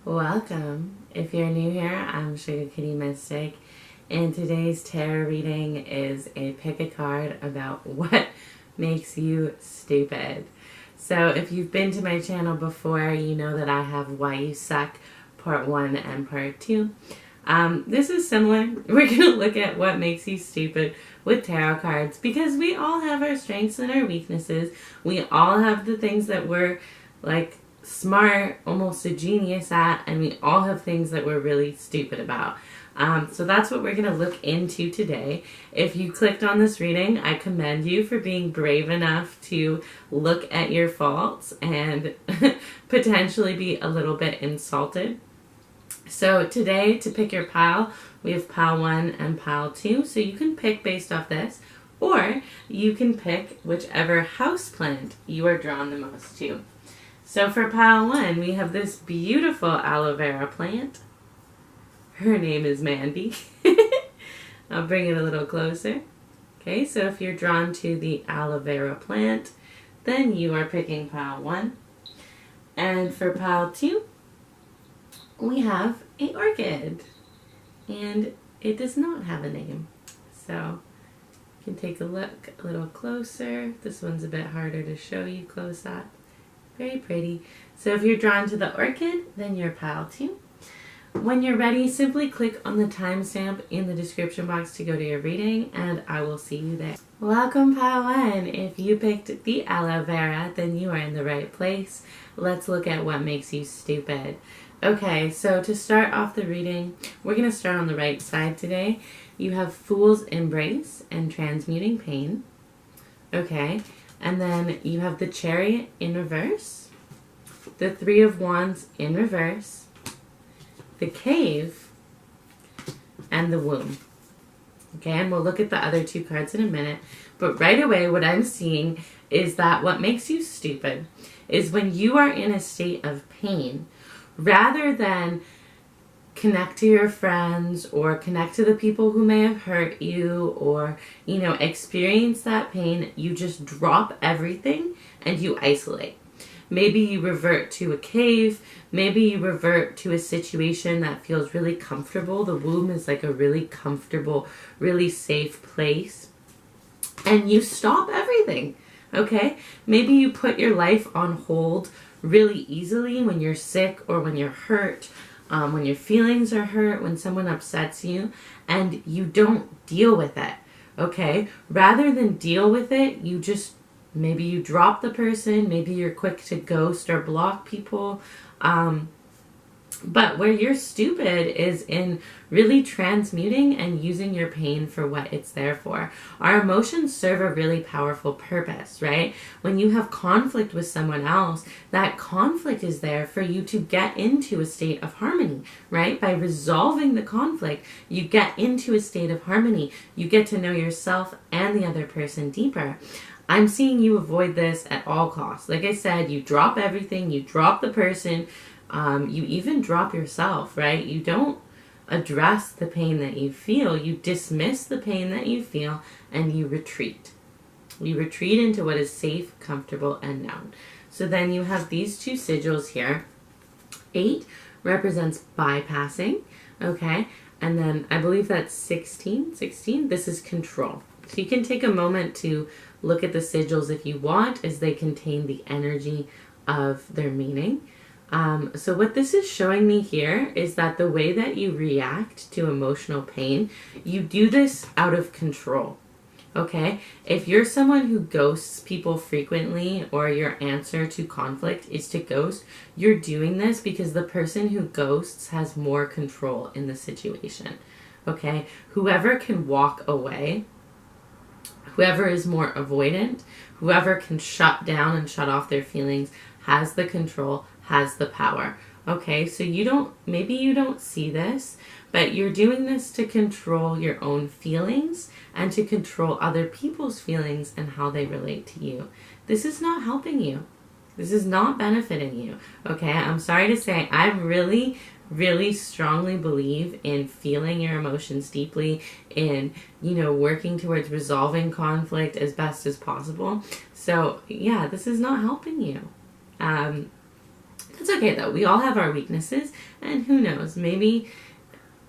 Welcome. If you're new here, I'm Sugar Kitty Mystic, and today's tarot reading is a pick a card about what makes you stupid. So if you've been to my channel before, you know that I have Why You Suck Part 1 and Part 2. This is similar. We're going to look at what makes you stupid with tarot cards because we all have our strengths and our weaknesses. We all have the things that we're like smart, almost a genius at, and we all have things that we're really stupid about. So that's what we're going to look into today. If you clicked on this reading, I commend you for being brave enough to look at your faults and potentially be a little bit insulted. So today, to pick your pile, we have pile 1 and pile 2. So you can pick based off this, or you can pick whichever houseplant you are drawn the most to. So for pile 1, we have this beautiful aloe vera plant. Her name is Mandy. I'll bring it a little closer. Okay, so if you're drawn to the aloe vera plant, then you are picking pile 1. And for pile 2, we have an orchid. And it does not have a name. So you can take a look a little closer. This one's a bit harder to show you close up. Very pretty. So if you're drawn to the orchid, then you're pile 2. When you're ready, simply click on the timestamp in the description box to go to your reading, and I will see you there. Welcome, pile 1. If you picked the aloe vera, then you are in the right place. Let's look at what makes you stupid. Okay, so to start off the reading, we're going to start on the right side today. You have Fool's Embrace and Transmuting Pain. Okay. And then you have the Chariot in reverse, the Three of Wands in reverse, the Cave, and the Womb. Okay, and we'll look at the other 2 cards in a minute. But right away, what I'm seeing is that what makes you stupid is when you are in a state of pain, rather than connect to your friends or connect to the people who may have hurt you or, experience that pain, you just drop everything and you isolate. Maybe you revert to a cave. Maybe you revert to a situation that feels really comfortable. The womb is like a really comfortable, really safe place. And you stop everything, okay? Maybe you put your life on hold really easily when you're sick or when you're hurt. When your feelings are hurt, when someone upsets you, and you don't deal with it, okay? Rather than deal with it, maybe you drop the person, maybe you're quick to ghost or block people. But where you're stupid is in really transmuting and using your pain for what it's there for. Our emotions serve a really powerful purpose, right? When you have conflict with someone else, that conflict is there for you to get into a state of harmony, right? By resolving the conflict, you get into a state of harmony. You get to know yourself and the other person deeper. I'm seeing you avoid this at all costs. Like I said, you drop everything, you drop the person, you even drop yourself, right? You don't address the pain that you feel. You dismiss the pain that you feel and you retreat. You retreat into what is safe, comfortable, and known. So then you have these 2 sigils here. 8 represents bypassing, okay? And then I believe that's 16. This is control. So you can take a moment to look at the sigils if you want, as they contain the energy of their meaning. So what this is showing me here is that the way that you react to emotional pain, you do this out of control, okay? If you're someone who ghosts people frequently, or your answer to conflict is to ghost, you're doing this because the person who ghosts has more control in the situation, okay? Whoever can walk away, whoever is more avoidant, whoever can shut down and shut off their feelings has the control, has the power. Okay, so maybe you don't see this, but you're doing this to control your own feelings and to control other people's feelings and how they relate to you. This is not helping you. This is not benefiting you. Okay, I'm sorry to say, I really strongly believe in feeling your emotions deeply, in, working towards resolving conflict as best as possible. So yeah, this is not helping you. That's okay though. We all have our weaknesses, and who knows, maybe,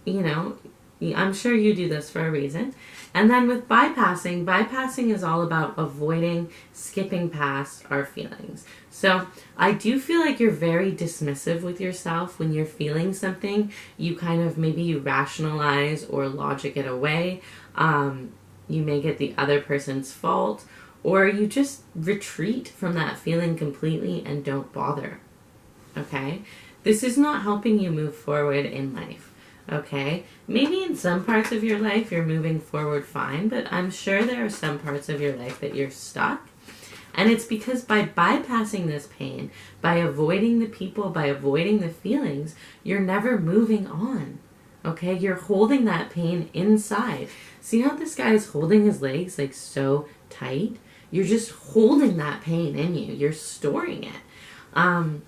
you know, I'm sure you do this for a reason. And then with bypassing is all about avoiding, skipping past our feelings. So I do feel like you're very dismissive with yourself when you're feeling something. You kind of, maybe you rationalize or logic it away. You make it the other person's fault, or you just retreat from that feeling completely and don't bother. Okay? This is not helping you move forward in life. Okay? Maybe in some parts of your life you're moving forward fine, but I'm sure there are some parts of your life that you're stuck. And it's because by bypassing this pain, by avoiding the people, by avoiding the feelings, you're never moving on. Okay? You're holding that pain inside. See how this guy is holding his legs like so tight? You're just holding that pain in you. You're storing it.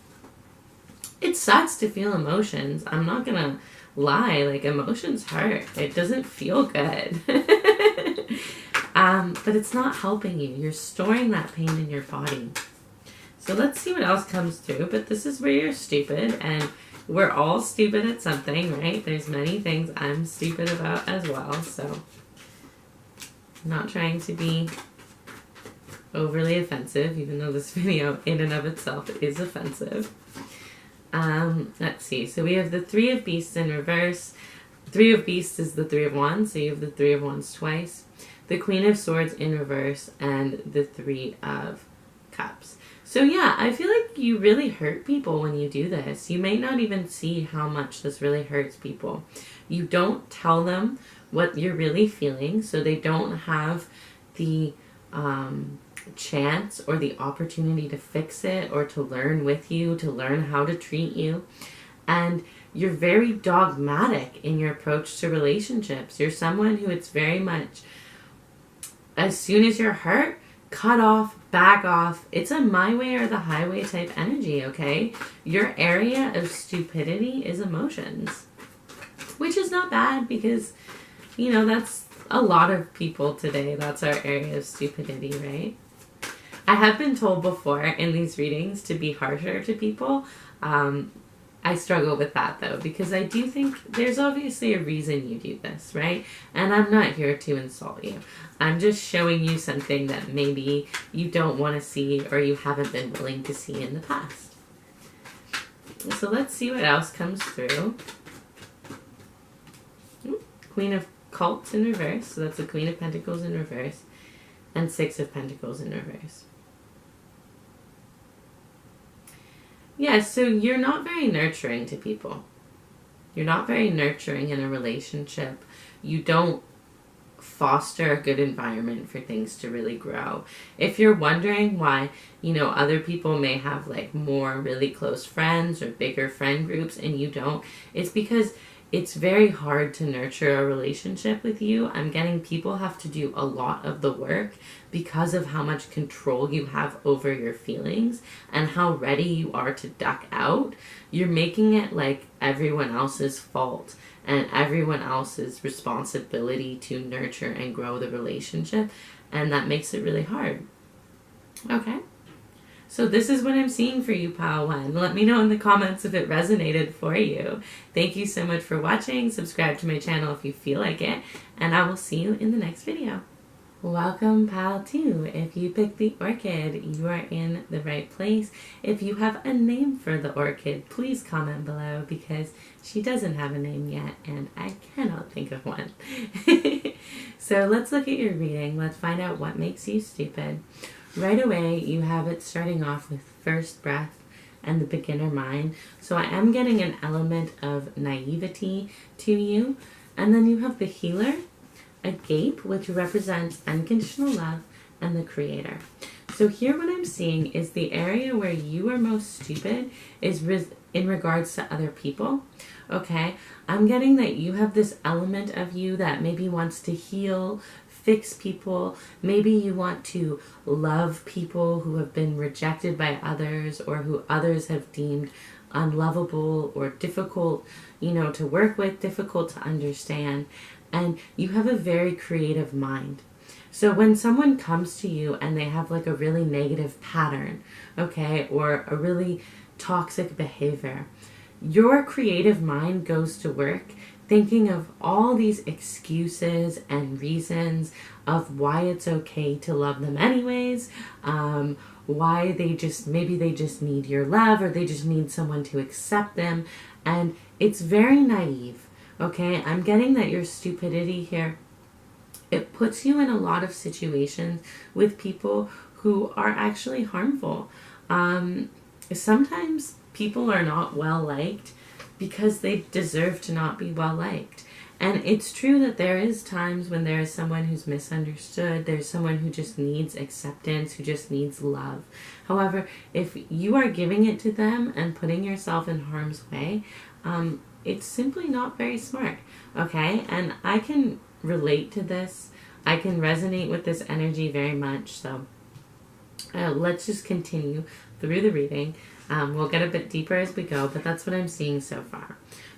It sucks to feel emotions. I'm not gonna lie, like emotions hurt. It doesn't feel good. But it's not helping you. You're storing that pain in your body. So let's see what else comes through. But this is where you're stupid, and we're all stupid at something, right? There's many things I'm stupid about as well. So I'm not trying to be overly offensive, even though this video in and of itself is offensive. Let's see. So we have the Three of Beasts in reverse. Three of Beasts is the Three of Wands, so you have the Three of Wands twice. The Queen of Swords in reverse, and the Three of Cups. So yeah, I feel like you really hurt people when you do this. You may not even see how much this really hurts people. You don't tell them what you're really feeling, so they don't have the chance or the opportunity to fix it or to learn with you, to learn how to treat you. And you're very dogmatic in your approach to relationships. You're someone who it's very much, as soon as you're hurt, cut off, back off. It's a my way or the highway type energy, okay? Your area of stupidity is emotions, which is not bad because, you know, that's a lot of people today. That's our area of stupidity, right? I have been told before in these readings to be harsher to people. I struggle with that though, because I do think there's obviously a reason you do this, right? And I'm not here to insult you. I'm just showing you something that maybe you don't want to see or you haven't been willing to see in the past. So let's see what else comes through. Queen of Cups in reverse, so that's the Queen of Pentacles in reverse, and Six of Pentacles in reverse. Yeah, so you're not very nurturing to people. You're not very nurturing in a relationship. You don't foster a good environment for things to really grow. If you're wondering why, you know, other people may have like more really close friends or bigger friend groups and you don't, it's because it's very hard to nurture a relationship with you. I'm getting people have to do a lot of the work because of how much control you have over your feelings and how ready you are to duck out. You're making it like everyone else's fault and everyone else's responsibility to nurture and grow the relationship, and that makes it really hard. Okay? So this is what I'm seeing for you, Pile 1. Let me know in the comments if it resonated for you. Thank you so much for watching. Subscribe to my channel if you feel like it. And I will see you in the next video. Welcome, Pile 2. If you picked the Orchid, you are in the right place. If you have a name for the Orchid, please comment below because she doesn't have a name yet and I cannot think of one. So let's look at your reading. Let's find out what makes you stupid. Right away, you have it starting off with first breath and the beginner mind. So I am getting an element of naivety to you. And then you have the healer, a gape, which represents unconditional love, and the creator. So here what I'm seeing is the area where you are most stupid is in regards to other people. Okay, I'm getting that you have this element of you that maybe wants to heal, fix people. Maybe you want to love people who have been rejected by others or who others have deemed unlovable or difficult, you know, to work with, difficult to understand. And you have a very creative mind. So when someone comes to you and they have like a really negative pattern, okay, or a really toxic behavior. Your creative mind goes to work thinking of all these excuses and reasons of why it's okay to love them anyways, why maybe they just need your love, or they just need someone to accept them. And it's very naive, okay? I'm getting that your stupidity here, it puts you in a lot of situations with people who are actually harmful. Sometimes people are not well liked because they deserve to not be well liked. And it's true that there is times when there is someone who's misunderstood, there's someone who just needs acceptance, who just needs love. However, if you are giving it to them and putting yourself in harm's way, it's simply not very smart, okay? And I can relate to this. I can resonate with this energy very much. So let's just continue through the reading. We'll get a bit deeper as we go, but that's what I'm seeing so far.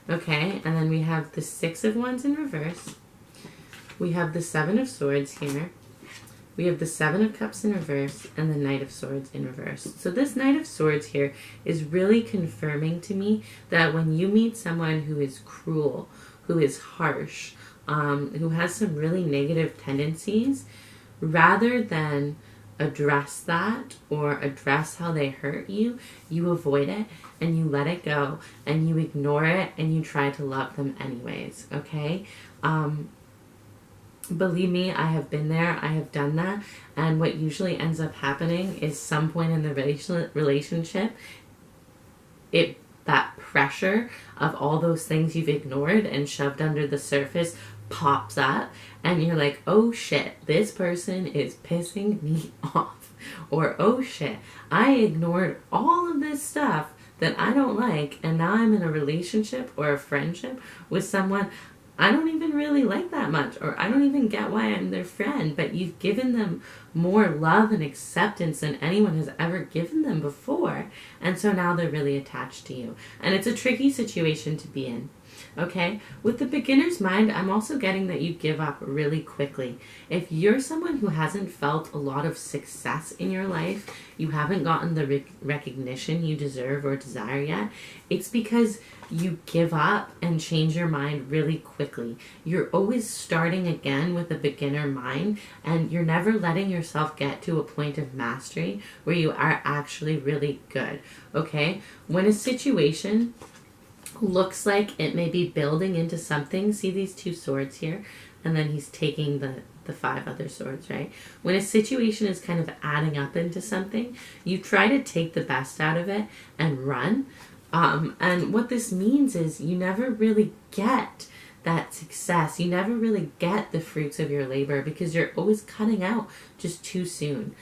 Okay, and then we have the Six of Wands in reverse. We have the Seven of Swords here. We have the Seven of Cups in reverse and the Knight of Swords in reverse. So this Knight of Swords here is really confirming to me that when you meet someone who is cruel, who is harsh, who has some really negative tendencies, rather than address that or address how they hurt you, you avoid it and you let it go and you ignore it and you try to love them anyways, okay? Believe me, I have been there, I have done that, and what usually ends up happening is some point in the relationship, that pressure of all those things you've ignored and shoved under the surface pops up, and you're like, oh shit, this person is pissing me off. Or, oh shit, I ignored all of this stuff that I don't like, and now I'm in a relationship or a friendship with someone I don't even really like that much, or I don't even get why I'm their friend, but you've given them more love and acceptance than anyone has ever given them before, and so now they're really attached to you. And it's a tricky situation to be in. Okay, with the beginner's mind, I'm also getting that you give up really quickly. If you're someone who hasn't felt a lot of success in your life, you haven't gotten the recognition you deserve or desire yet, it's because you give up and change your mind really quickly. You're always starting again with a beginner mind, and you're never letting yourself get to a point of mastery where you are actually really good. Okay, when a situation looks like it may be building into something, see these two swords here, and then he's taking the five other swords, right? When a situation is kind of adding up into something, you try to take the best out of it and run. And what this means is you never really get that success. You never really get the fruits of your labor because you're always cutting out just too soon.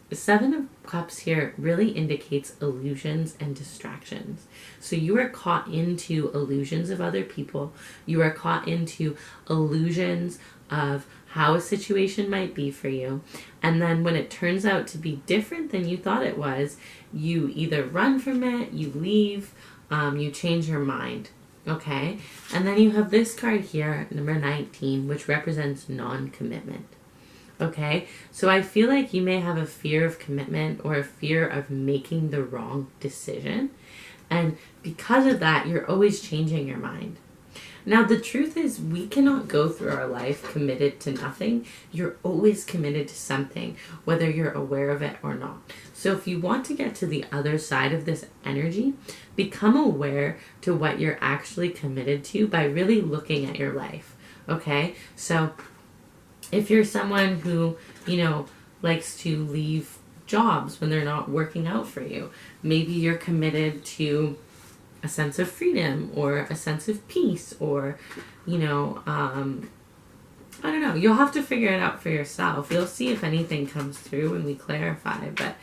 The Seven of Cups here really indicates illusions and distractions. So you are caught into illusions of other people. You are caught into illusions of how a situation might be for you. And then when it turns out to be different than you thought it was, you either run from it, you leave, you change your mind. Okay? And then you have this card here, number 19, which represents non-commitment. Okay, so I feel like you may have a fear of commitment or a fear of making the wrong decision. And because of that, you're always changing your mind. Now, the truth is we cannot go through our life committed to nothing. You're always committed to something, whether you're aware of it or not. So if you want to get to the other side of this energy, become aware to what you're actually committed to by really looking at your life. Okay, so if you're someone who, likes to leave jobs when they're not working out for you, maybe you're committed to a sense of freedom or a sense of peace or, I don't know. You'll have to figure it out for yourself. You'll see if anything comes through when we clarify. But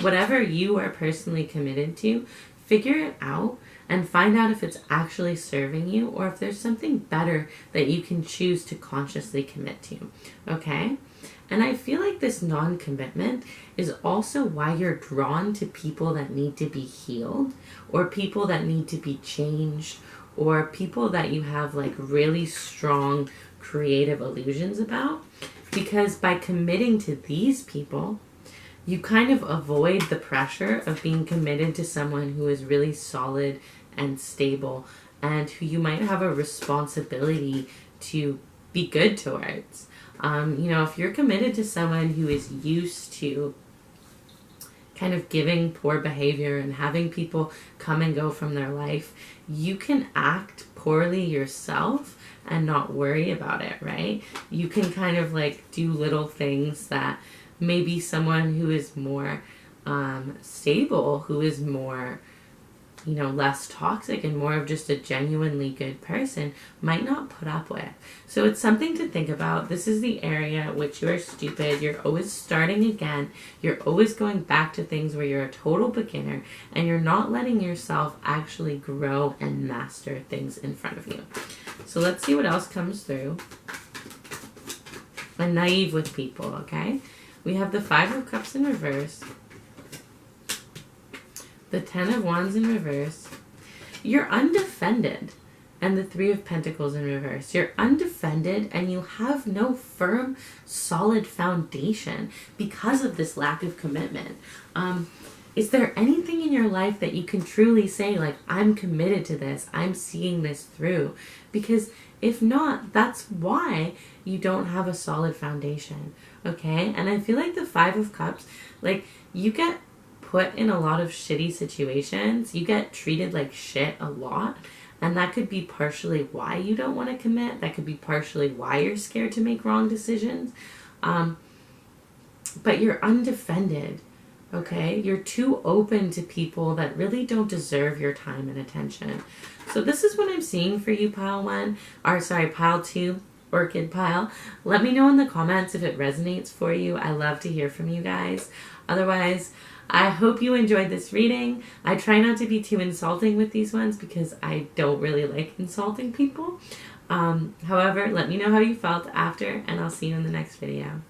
whatever you are personally committed to, figure it out and find out if it's actually serving you or if there's something better that you can choose to consciously commit to, okay? And I feel like this non-commitment is also why you're drawn to people that need to be healed or people that need to be changed or people that you have like really strong creative illusions about. Because by committing to these people, you kind of avoid the pressure of being committed to someone who is really solid and stable and who you might have a responsibility to be good towards. If you're committed to someone who is used to kind of giving poor behavior and having people come and go from their life, you can act poorly yourself and not worry about it, right? You can kind of like do little things that maybe someone who is more stable, who is more, less toxic and more of just a genuinely good person might not put up with. So it's something to think about. This is the area which you are stupid. You're always starting again. You're always going back to things where you're a total beginner and you're not letting yourself actually grow and master things in front of you. So let's see what else comes through. And naive with people, okay? We have the 5 of Cups in reverse. The 10 of Wands in reverse. You're undefended. And the 3 of Pentacles in reverse. You're undefended and you have no firm, solid foundation because of this lack of commitment. Is there anything in your life that you can truly say, like, I'm committed to this, I'm seeing this through? Because if not, that's why you don't have a solid foundation, okay? And I feel like the 5 of Cups, like, you get put in a lot of shitty situations. You get treated like shit a lot. And that could be partially why you don't want to commit. That could be partially why you're scared to make wrong decisions. But you're undefended, okay? You're too open to people that really don't deserve your time and attention. So this is what I'm seeing for you, pile 2, Orchid pile. Let me know in the comments if it resonates for you. I love to hear from you guys. Otherwise, I hope you enjoyed this reading. I try not to be too insulting with these ones because I don't really like insulting people. However, let me know how you felt after, and I'll see you in the next video.